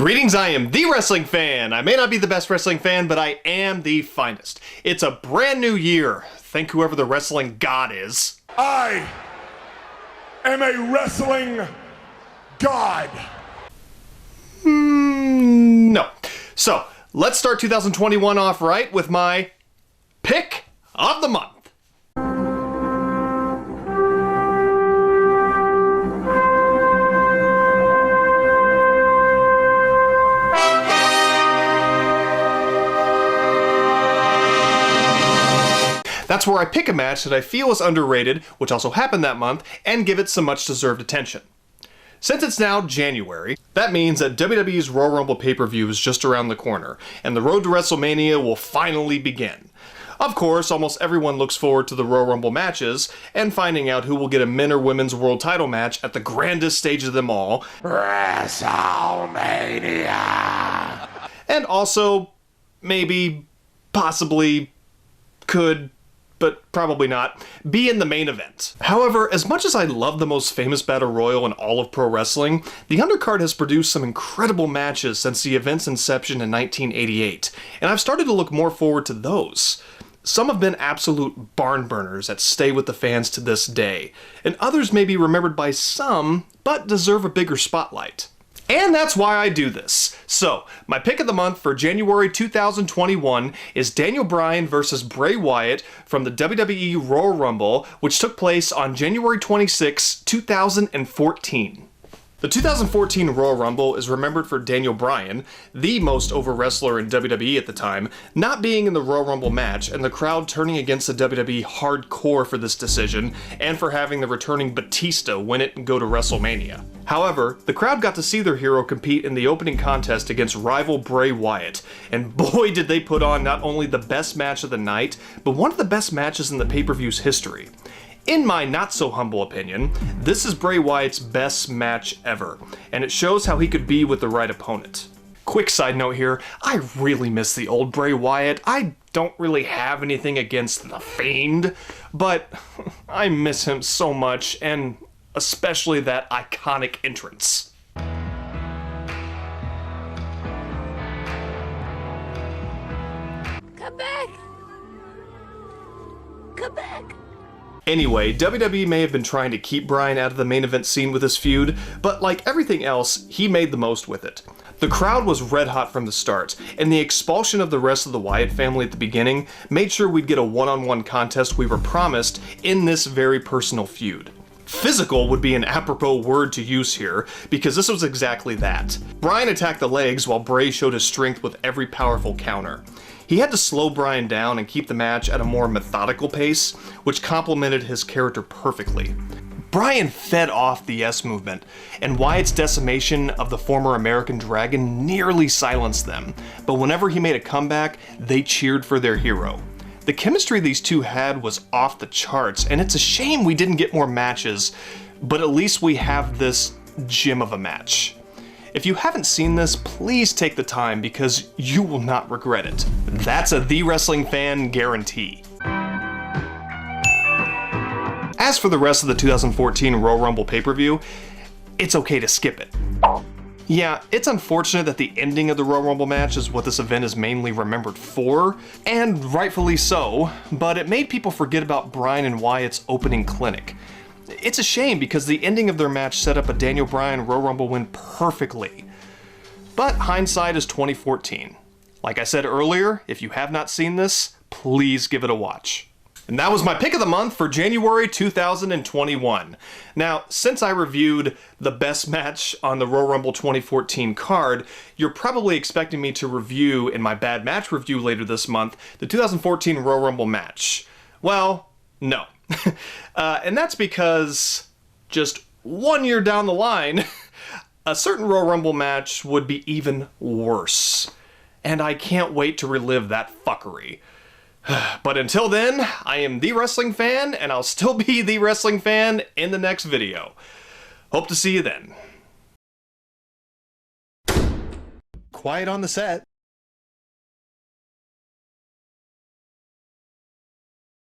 Greetings, I am the wrestling fan. I may not be the best wrestling fan, but I am the finest. It's a brand new year. Thank whoever the wrestling god is. I am a wrestling god. No. So, let's start 2021 off right with my pick of the month. That's where I pick a match that I feel is underrated, which also happened that month, and give it some much deserved attention. Since it's now January, that means that WWE's Royal Rumble pay-per-view is just around the corner, and the road to WrestleMania will finally begin. Of course, almost everyone looks forward to the Royal Rumble matches, and finding out who will get a men or women's world title match at the grandest stage of them all, WrestleMania! And also, maybe, possibly, could, but probably not, be in the main event. However, as much as I love the most famous battle royal in all of pro wrestling, the undercard has produced some incredible matches since the event's inception in 1988, and I've started to look more forward to those. Some have been absolute barn burners that stay with the fans to this day, and others may be remembered by some, but deserve a bigger spotlight. And that's why I do this. So, my pick of the month for January 2021 is Daniel Bryan vs. Bray Wyatt from the WWE Royal Rumble, which took place on January 26, 2014. The 2014 Royal Rumble is remembered for Daniel Bryan, the most over wrestler in WWE at the time, not being in the Royal Rumble match and the crowd turning against the WWE hardcore for this decision, and for having the returning Batista win it and go to WrestleMania. However, the crowd got to see their hero compete in the opening contest against rival Bray Wyatt, and boy did they put on not only the best match of the night, but one of the best matches in the pay-per-view's history. In my not-so-humble opinion, this is Bray Wyatt's best match ever, and it shows how he could be with the right opponent. Quick side note here, I really miss the old Bray Wyatt. I don't really have anything against The Fiend, but I miss him so much, and especially that iconic entrance. Come back! Come back! Anyway, WWE may have been trying to keep Bryan out of the main event scene with this feud, but like everything else, he made the most with it. The crowd was red hot from the start, and the expulsion of the rest of the Wyatt family at the beginning made sure we'd get a one-on-one contest we were promised in this very personal feud. Physical would be an apropos word to use here, because this was exactly that. Bryan attacked the legs while Bray showed his strength with every powerful counter. He had to slow Bryan down and keep the match at a more methodical pace, which complemented his character perfectly. Bryan fed off the S movement, and Wyatt's decimation of the former American Dragon nearly silenced them, but whenever he made a comeback, they cheered for their hero. The chemistry these two had was off the charts, and it's a shame we didn't get more matches, but at least we have this gem of a match. If you haven't seen this, please take the time because you will not regret it. That's a The Wrestling Fan guarantee. As for the rest of the 2014 Royal Rumble pay-per-view, it's okay to skip it. Yeah, it's unfortunate that the ending of the Royal Rumble match is what this event is mainly remembered for, and rightfully so, but it made people forget about Bryan and Wyatt's opening clinic. It's a shame because the ending of their match set up a Daniel Bryan Royal Rumble win perfectly. But hindsight is 2014. Like I said earlier, if you have not seen this, please give it a watch. And that was my pick of the month for January 2021. Now, since I reviewed the best match on the Royal Rumble 2014 card, you're probably expecting me to review in my bad match review later this month the 2014 Royal Rumble match. Well, no. And that's because just 1 year down the line, a certain Royal Rumble match would be even worse. And I can't wait to relive that fuckery. But until then, I am The Wrestling Fan, and I'll still be The Wrestling Fan in the next video. Hope to see you then. Quiet on the set.